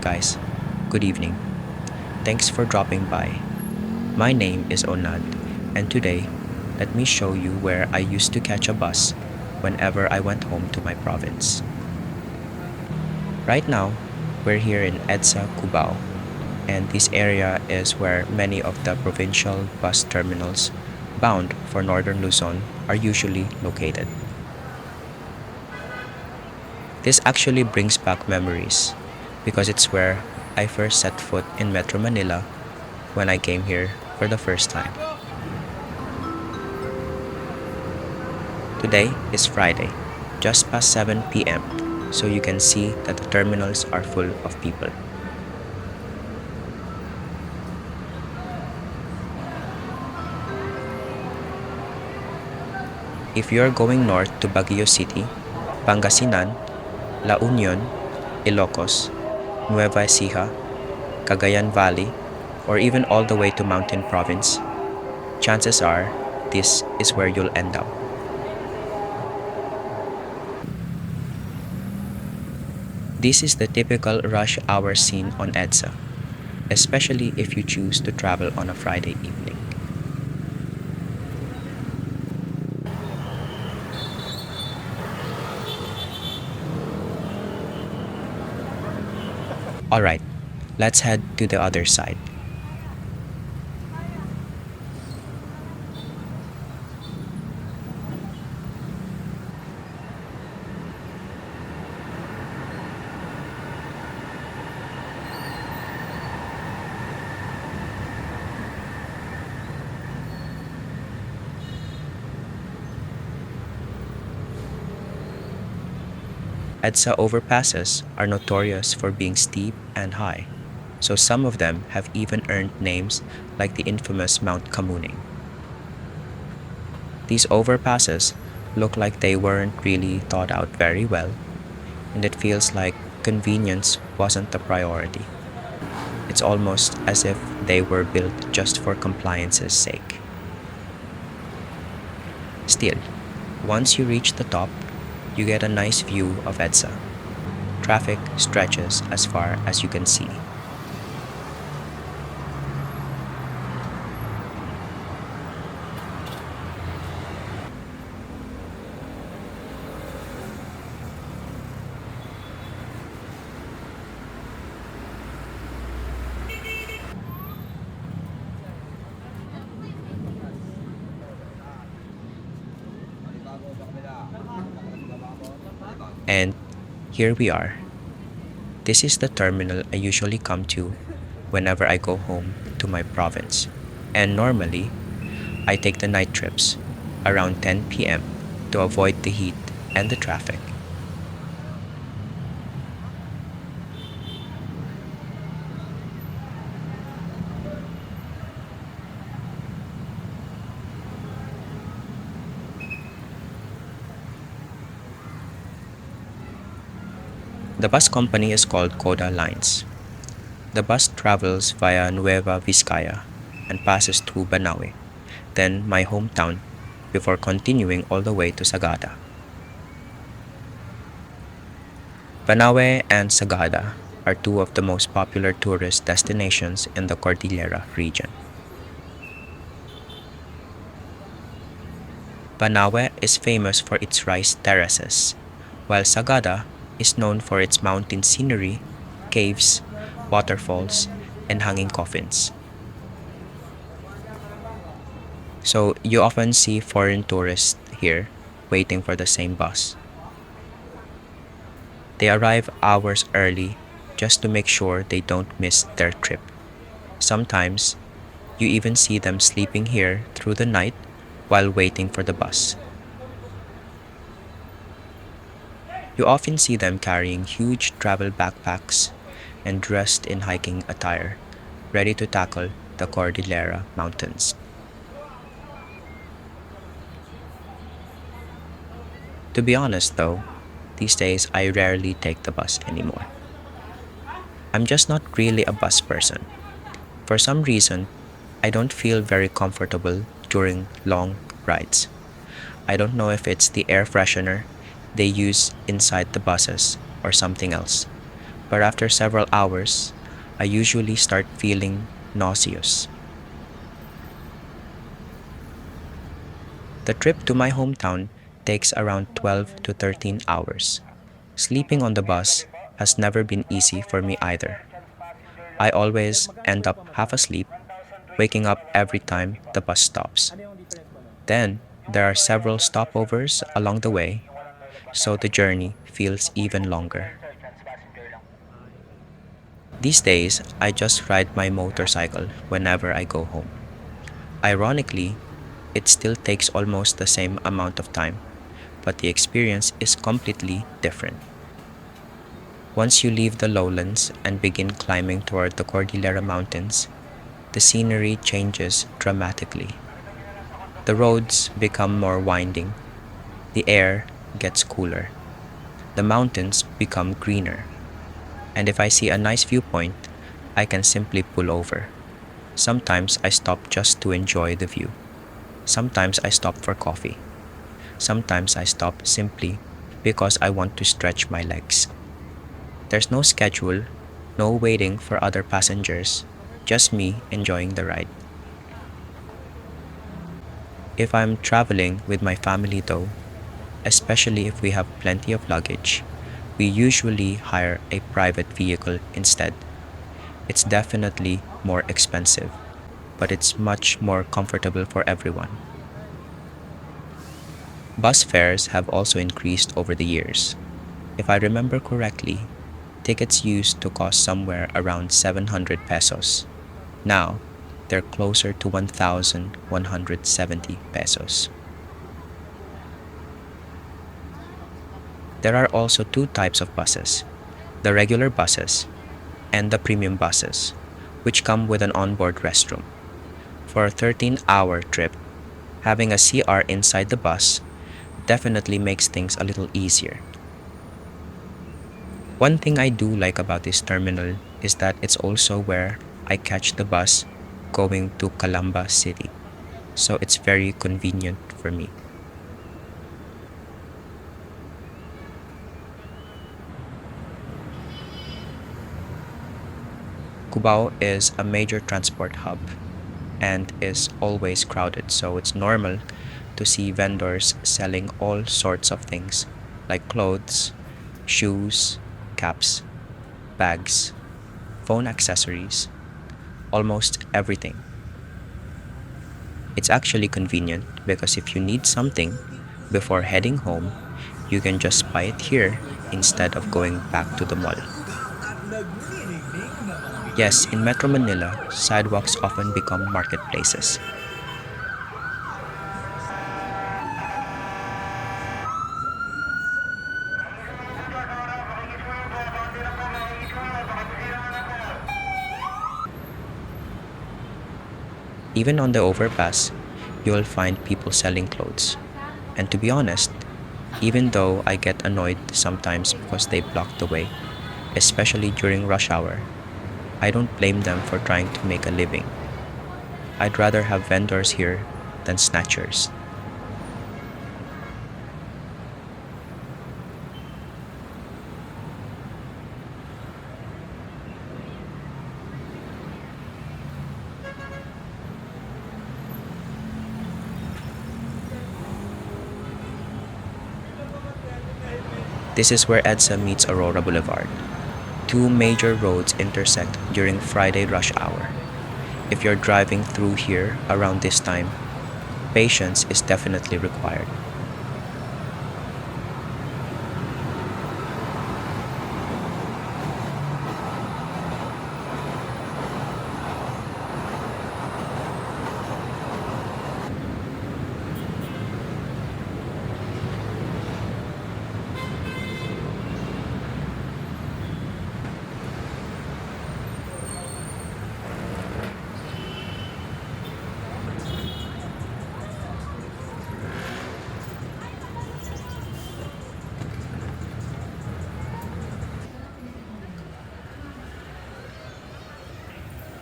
guys? Good evening. Thanks for dropping by. My name is Onad, and today, let me show you where I used to catch a bus whenever I went home to my province. Right now, we're here in EDSA Cubao, and this area is where many of the provincial bus terminals bound for northern Luzon are usually located. This actually brings back memories because it's where I first set foot in Metro Manila when I came here for the first time. Today is Friday, just past 7 p.m., so you can see that the terminals are full of people. If you are going north to Baguio City, Pangasinan, La Union, Ilocos, Nueva Ecija, Cagayan Valley, or even all the way to Mountain Province, chances are this is where you'll end up. This is the typical rush hour scene on EDSA, especially if you choose to travel on a Friday evening. Alright, let's head to the other side. EDSA overpasses are notorious for being steep and high, so some of them have even earned names like the infamous Mount Kamuning. These overpasses look like they weren't really thought out very well, and it feels like convenience wasn't the priority. It's almost as if they were built just for compliance's sake. Still, once you reach the top, you get a nice view of EDSA. Traffic stretches as far as you can see. And here we are. This is the terminal I usually come to whenever I go home to my province. And normally, I take the night trips around 10 p.m. to avoid the heat and the traffic. The bus company is called Coda Lines. The bus travels via Nueva Vizcaya and passes through Banawe, then my hometown, before continuing all the way to Sagada. Banawe and Sagada are two of the most popular tourist destinations in the Cordillera region. Banawe is famous for its rice terraces, while Sagada is known for its mountain scenery, caves, waterfalls, and hanging coffins. So you often see foreign tourists here waiting for the same bus. They arrive hours early just to make sure they don't miss their trip. Sometimes, you even see them sleeping here through the night while waiting for the bus. You often see them carrying huge travel backpacks and dressed in hiking attire, ready to tackle the Cordillera Mountains. To be honest though, these days I rarely take the bus anymore. I'm just not really a bus person. For some reason, I don't feel very comfortable during long rides. I don't know if it's the air freshener they use inside the buses or something else, but after several hours, I usually start feeling nauseous. The trip to my hometown takes around 12 to 13 hours. Sleeping on the bus has never been easy for me either. I always end up half asleep, waking up every time the bus stops. Then, there are several stopovers along the way, so the journey feels even longer. These days, I just ride my motorcycle whenever I go home. Ironically, it still takes almost the same amount of time, but the experience is completely different. Once you leave the lowlands and begin climbing toward the Cordillera Mountains, the scenery changes dramatically. The roads become more winding, the air gets cooler, the mountains become greener, and if I see a nice viewpoint, I can simply pull over. Sometimes I stop just to enjoy the view. Sometimes I stop for coffee. Sometimes I stop simply because I want to stretch my legs. There's no schedule, no waiting for other passengers, just me enjoying the ride. If I'm traveling with my family though, especially if we have plenty of luggage, we usually hire a private vehicle instead. It's definitely more expensive, but it's much more comfortable for everyone. Bus fares have also increased over the years. If I remember correctly, tickets used to cost somewhere around 700 pesos. Now, they're closer to 1,170 pesos. There are also two types of buses, the regular buses and the premium buses, which come with an onboard restroom. For a 13-hour trip, having a CR inside the bus definitely makes things a little easier. One thing I do like about this terminal is that it's also where I catch the bus going to Calamba City, so it's very convenient for me. Cubao is a major transport hub and is always crowded, so it's normal to see vendors selling all sorts of things like clothes, shoes, caps, bags, phone accessories, almost everything. It's actually convenient because if you need something before heading home, you can just buy it here instead of going back to the mall. Yes, in Metro Manila, sidewalks often become marketplaces. Even on the overpass, you'll find people selling clothes. And to be honest, even though I get annoyed sometimes because they block the way, especially during rush hour, I don't blame them for trying to make a living. I'd rather have vendors here than snatchers. This is where EDSA meets Aurora Boulevard. Two major roads intersect during Friday rush hour. If you're driving through here around this time, patience is definitely required.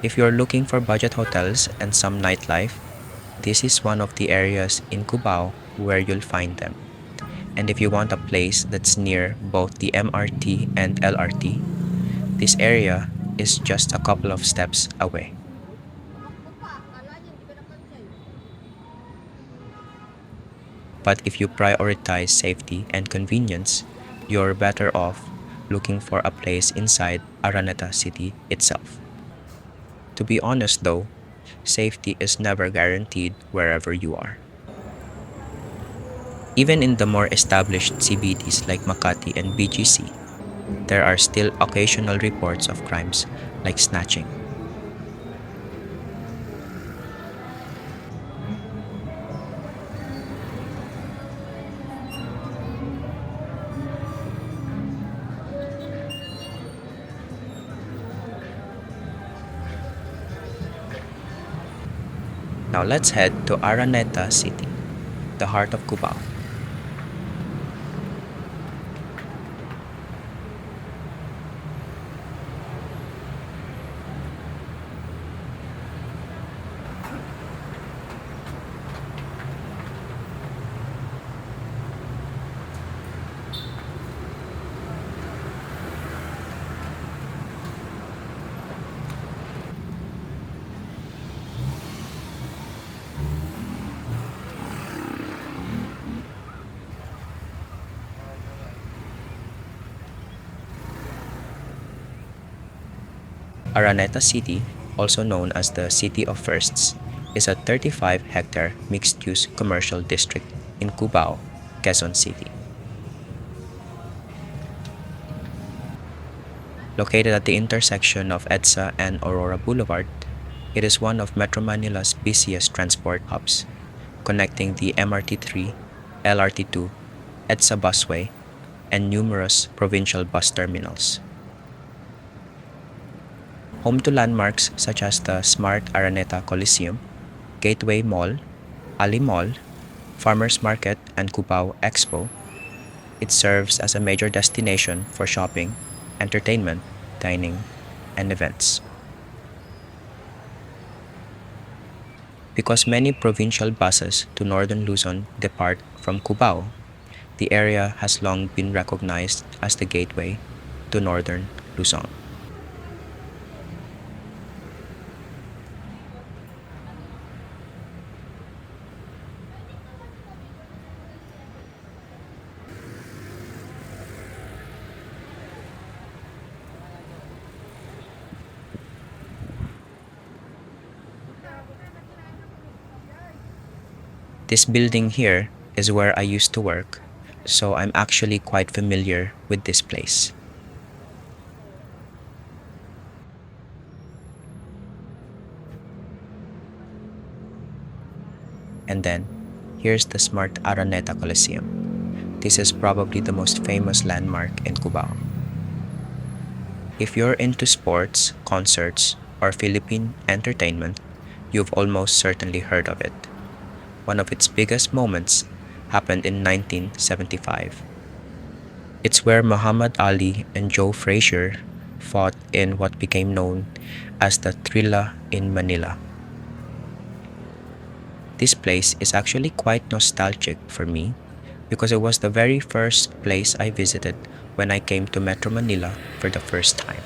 If you're looking for budget hotels and some nightlife, this is one of the areas in Cubao where you'll find them. And if you want a place that's near both the MRT and LRT, This area is just a couple of steps away. But if you prioritize safety and convenience, you're better off looking for a place inside Araneta City itself. To be honest though, safety is never guaranteed wherever you are. Even in the more established CBDs like Makati and BGC, there are still occasional reports of crimes like snatching. Now let's head to Araneta City, the heart of Cubao. Araneta City, also known as the City of Firsts, is a 35-hectare mixed-use commercial district in Cubao, Quezon City. Located at the intersection of EDSA and Aurora Boulevard, it is one of Metro Manila's busiest transport hubs, connecting the MRT-3, LRT-2, EDSA busway, and numerous provincial bus terminals. Home to landmarks such as the Smart Araneta Coliseum, Gateway Mall, Ali Mall, Farmers Market, and Cubao Expo, it serves as a major destination for shopping, entertainment, dining, and events. Because many provincial buses to northern Luzon depart from Cubao, the area has long been recognized as the gateway to northern Luzon. This building here is where I used to work, so I'm actually quite familiar with this place. And then, here's the Smart Araneta Coliseum. This is probably the most famous landmark in Cubao. If you're into sports, concerts, or Philippine entertainment, you've almost certainly heard of it. One of its biggest moments happened in 1975. It's where Muhammad Ali and Joe Frazier fought in what became known as the Thrilla in Manila. This place is actually quite nostalgic for me because it was the very first place I visited when I came to Metro Manila for the first time.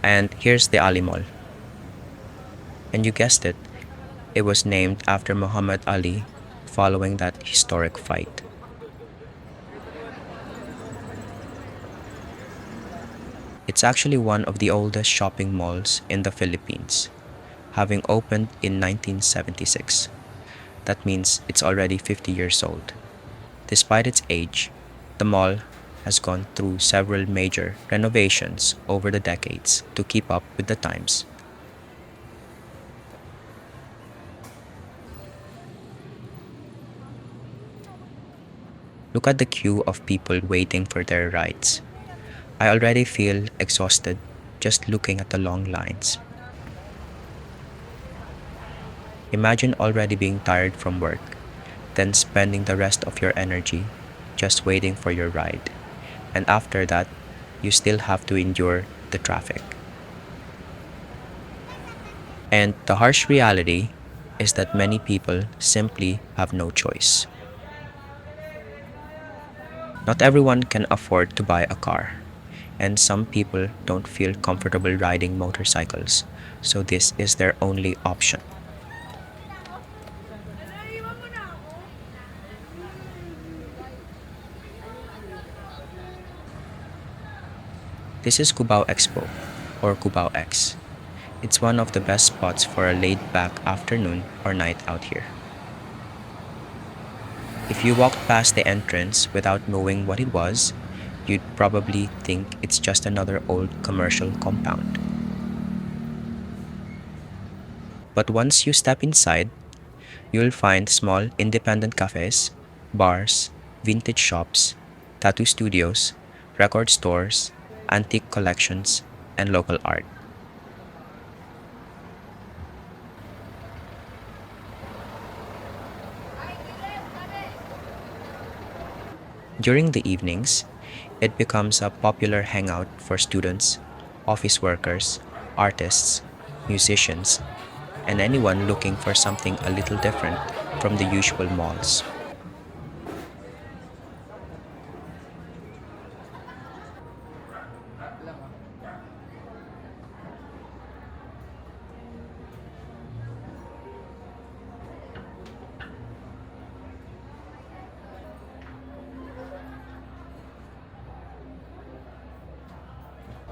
And here's the Ali Mall. And you guessed it, it was named after Muhammad Ali following that historic fight. It's actually one of the oldest shopping malls in the Philippines, having opened in 1976. That means it's already 50 years old. Despite its age, the mall has gone through several major renovations over the decades to keep up with the times. Look at the queue of people waiting for their rides. I already feel exhausted just looking at the long lines. Imagine already being tired from work, then spending the rest of your energy just waiting for your ride. And after that, you still have to endure the traffic. And the harsh reality is that many people simply have no choice. Not everyone can afford to buy a car, and some people don't feel comfortable riding motorcycles, so this is their only option. This is Cubao Expo, or Cubao X. It's one of the best spots for a laid-back afternoon or night out here. If you walked past the entrance without knowing what it was, you'd probably think it's just another old commercial compound. But once you step inside, you'll find small independent cafes, bars, vintage shops, tattoo studios, record stores, antique collections, and local art. During the evenings, it becomes a popular hangout for students, office workers, artists, musicians, and anyone looking for something a little different from the usual malls.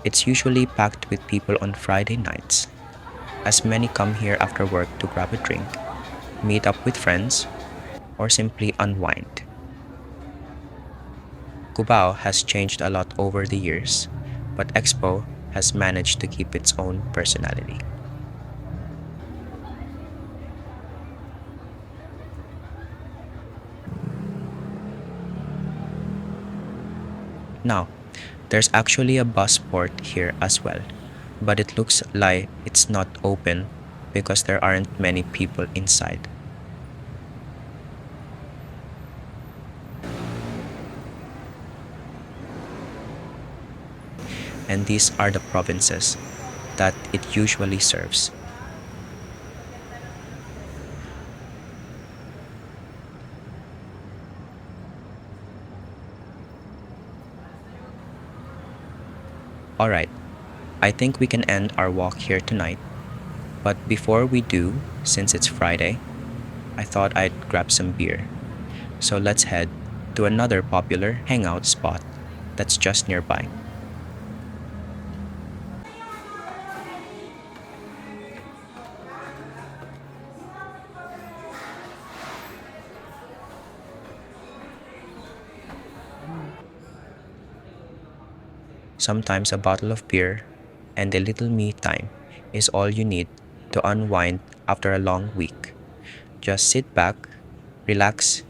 It's usually packed with people on Friday nights, as many come here after work to grab a drink, meet up with friends, or simply unwind. Cubao has changed a lot over the years, but Expo has managed to keep its own personality. Now, there's actually a bus port here as well, but it looks like it's not open because there aren't many people inside. And these are the provinces that it usually serves. Alright, I think we can end our walk here tonight, but before we do, since it's Friday, I thought I'd grab some beer. So let's head to another popular hangout spot that's just nearby. Sometimes a bottle of beer and a little me time is all you need to unwind after a long week. Just sit back, relax,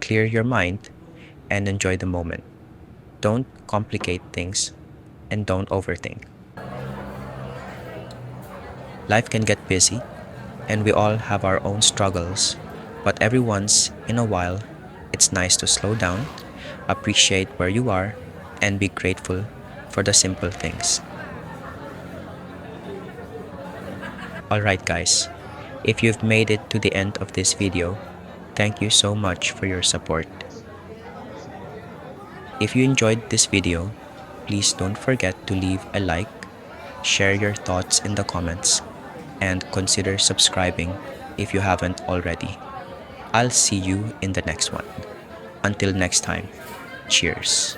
clear your mind, and enjoy the moment. Don't complicate things and don't overthink. Life can get busy, and we all have our own struggles, but every once in a while, it's nice to slow down, appreciate where you are, and be grateful for the simple things. Alright guys, if you've made it to the end of this video, thank you so much for your support. If you enjoyed this video, please don't forget to leave a like, share your thoughts in the comments, and consider subscribing if you haven't already. I'll see you in the next one. Until next time, cheers.